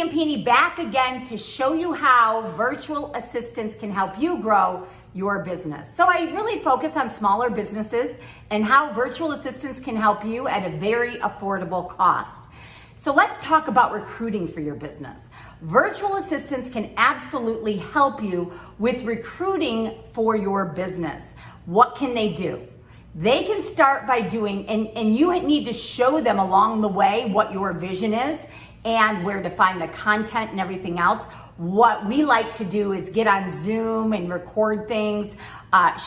Stampini back again to show you how virtual assistants can help you grow your business. So I really focus on smaller businesses and how virtual assistants can help you at a very affordable cost. So let's talk about recruiting for your business. Virtual assistants can absolutely help you with recruiting for your business. What can they do? They can start by doing, and you need to show them along the way what your vision is and where to find the content and everything else. What we like to do is get on Zoom and record things,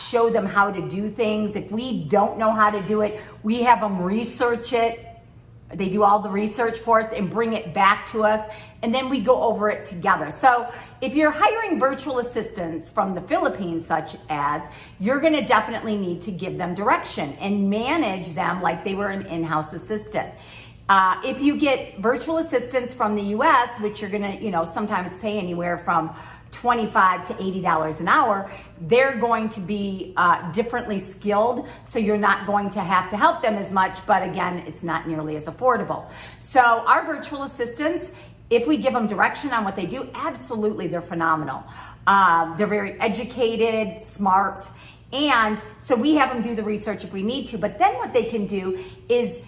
show them how to do things. If we don't know how to do it, we have them research it. They do all the research for us and bring it back to us, and then we go over it together. So if you're hiring virtual assistants from the Philippines, such as, you're gonna definitely need to give them direction and manage them like they were an in-house assistant. If you get virtual assistants from the US, which you're gonna, sometimes pay anywhere from $25 to $80 an hour, they're going to be differently skilled, so you're not going to have to help them as much, but again, it's not nearly as affordable. So our virtual assistants, if we give them direction on what they do, absolutely, they're phenomenal. They're very educated, smart, and so we have them do the research if we need to, but then what they can do is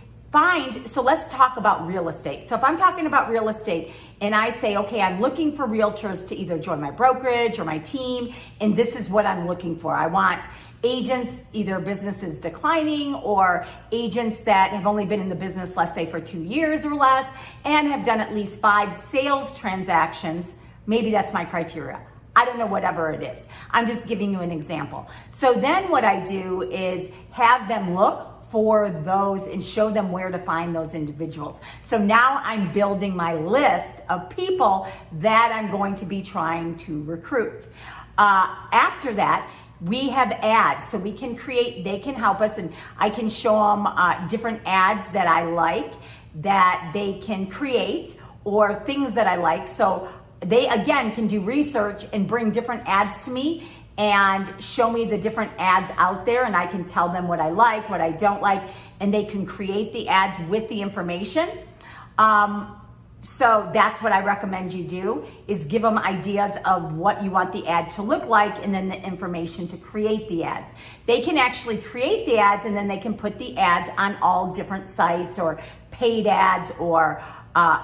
so let's talk about real estate. So if I'm talking about real estate and I say, okay, I'm looking for realtors to either join my brokerage or my team, and this is what I'm looking for. I want agents, either businesses declining or agents that have only been in the business, let's say for 2 years or less, and have done at least 5 sales transactions. Maybe that's my criteria. I don't know, whatever it is. I'm just giving you an example. So then what I do is have them look for those and show them where to find those individuals. So now I'm building my list of people that I'm going to be trying to recruit. After that, we have ads, so we can create, they can help us, and I can show them different ads that I like that they can create, or things that I like. So they, again, can do research and bring different ads to me and show me the different ads out there, and I can tell them what I like, what I don't like, and they can create the ads with the information. So that's what I recommend you do, is give them ideas of what you want the ad to look like and then the information to create the ads. They can actually create the ads, and then they can put the ads on all different sites, or paid ads, or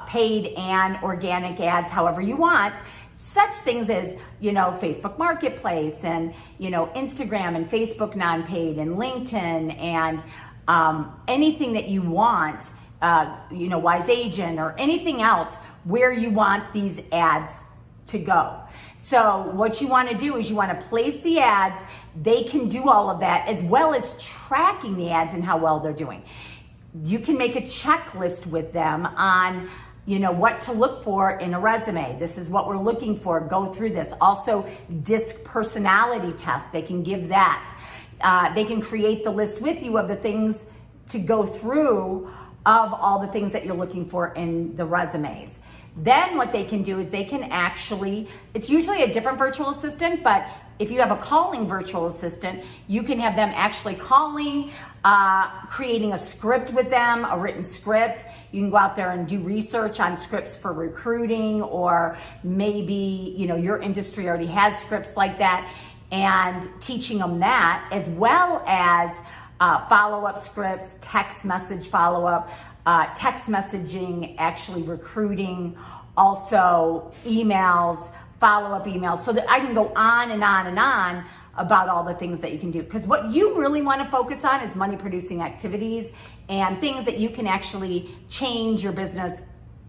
paid and organic ads, however you want. Such things as, Facebook Marketplace, and, Instagram and Facebook non-paid, and LinkedIn, and anything that you want, Wise Agent, or anything else where you want these ads to go. So what you want to do is you want to place the ads. They can do all of that, as well as tracking the ads and how well they're doing. You can make a checklist with them on what to look for in a resume. This is what we're looking for. Go through this. Also, DISC personality test. They can give that. They can create the list with you of the things to go through of all the things that you're looking for in the resumes. Then what they can do is they can actually, it's usually a different virtual assistant, but if you have a calling virtual assistant, you can have them actually calling, creating a script with them, a written script. You can go out there and do research on scripts for recruiting, or maybe, your industry already has scripts like that, and teaching them that, as well as follow-up scripts, text message follow-up, text messaging, actually recruiting, also emails, follow-up emails, so that I can go on and on and on about all the things that you can do. Because what you really want to focus on is money producing activities and things that you can actually change your business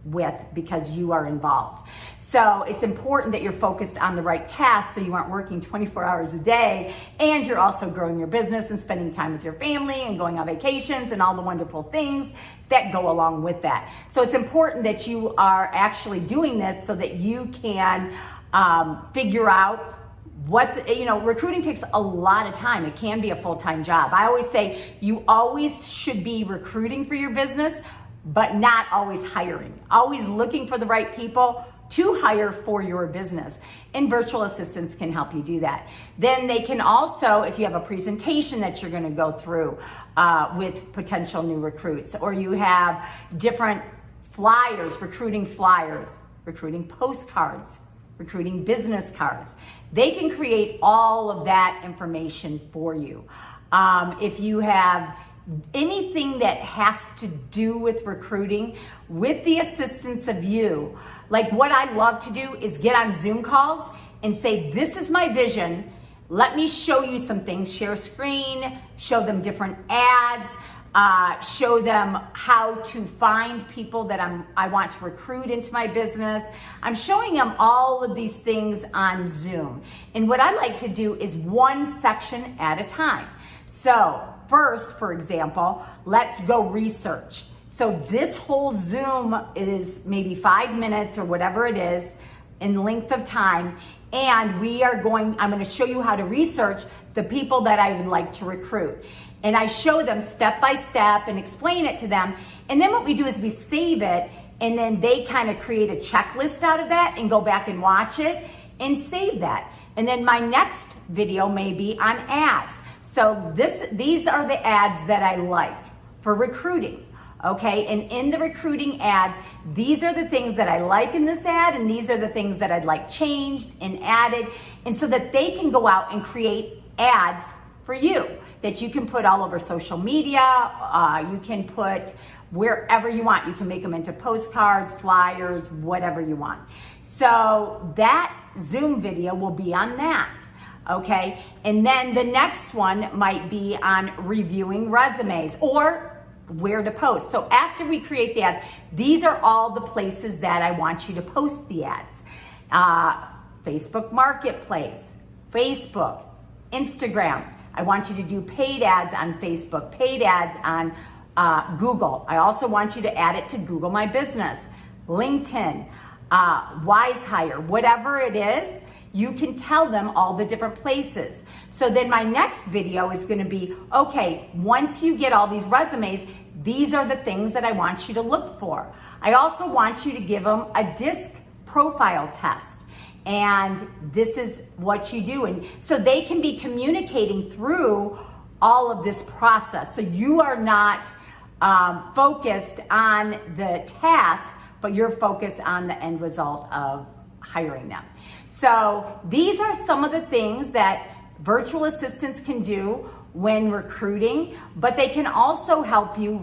with, because you are involved. So it's important that you're focused on the right tasks, so you aren't working 24 hours a day, and you're also growing your business and spending time with your family and going on vacations and all the wonderful things that go along with that. So it's important that you are actually doing this so that you can figure out what, recruiting takes a lot of time. It can be a full-time job. I always say you always should be recruiting for your business, but not always hiring. Always looking for the right people to hire for your business. And virtual assistants can help you do that. Then they can also, if you have a presentation that you're gonna go through with potential new recruits, or you have different flyers, recruiting flyers, recruiting postcards, recruiting business cards. They can create all of that information for you. If you have anything that has to do with recruiting, with the assistance of you, like what I love to do is get on Zoom calls and say, this is my vision. Let me show you some things, share screen, show them different ads, show them how to find people that I want to recruit into my business. I'm showing them all of these things on Zoom. And what I like to do is one section at a time. So first, for example, let's go research. So this whole Zoom is maybe 5 minutes or whatever it is in length of time. And I'm going to show you how to research the people that I would like to recruit. And I show them step by step and explain it to them. And then what we do is we save it, and then they kind of create a checklist out of that and go back and watch it and save that. And then my next video may be on ads. So these are the ads that I like for recruiting. Okay, and in the recruiting ads, these are the things that I like in this ad, and these are the things that I'd like changed and added, and so that they can go out and create ads for you that you can put all over social media, you can put wherever you want. You can make them into postcards, flyers, whatever you want. So that Zoom video will be on that. Okay, and then the next one might be on reviewing resumes or where to post. So after we create the ads, these are all the places that I want you to post the ads. Facebook Marketplace, Facebook, Instagram. I want you to do paid ads on Facebook, paid ads on Google. I also want you to add it to Google My Business, LinkedIn, WiseHire, whatever it is. You can tell them all the different places. So then my next video is going to be, okay, once you get all these resumes, these are the things that I want you to look for. I also want you to give them a DISC profile test. And this is what you do. And so they can be communicating through all of this process. So you are not focused on the task, but you're focused on the end result of hiring them. So these are some of the things that virtual assistants can do when recruiting, but they can also help you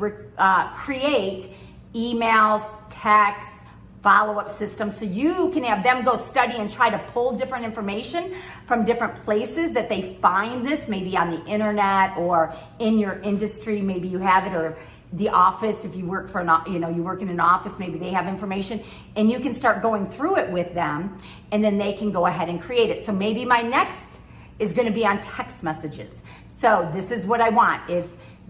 create emails, texts, follow-up systems, so you can have them go study and try to pull different information from different places that they find this, maybe on the internet or in your industry, maybe you have it, or the office, if you work for you work in an office, maybe they have information, and you can start going through it with them, and then they can go ahead and create it. So maybe my next is going to be on text messages. So this is what I want. If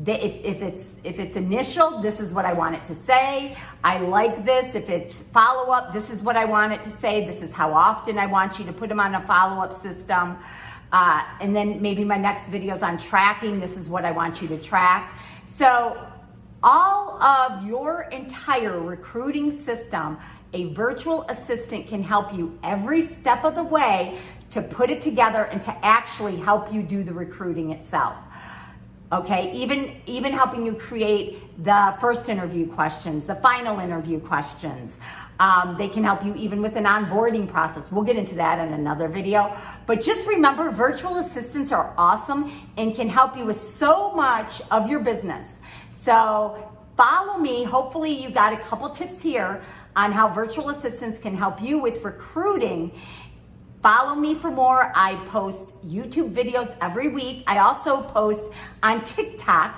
it's initial, this is what I want it to say. I like this. If it's follow-up, this is what I want it to say. This is how often I want you to put them on a follow-up system. And then maybe my next video is on tracking. This is what I want you to track. So all of your entire recruiting system, a virtual assistant can help you every step of the way to put it together and to actually help you do the recruiting itself. Okay, even helping you create the first interview questions, the final interview questions. They can help you even with an onboarding process. We'll get into that in another video. But just remember, virtual assistants are awesome and can help you with so much of your business. So follow me. Hopefully you got a couple tips here on how virtual assistants can help you with recruiting. Follow me for more. I post YouTube videos every week. I also post on TikTok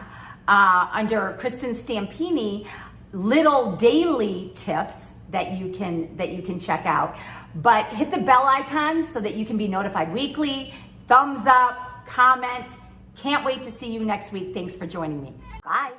under Kristin Stampini little daily tips that you can check out. But hit the bell icon so that you can be notified weekly. Thumbs up, comment. Can't wait to see you next week. Thanks for joining me. Bye.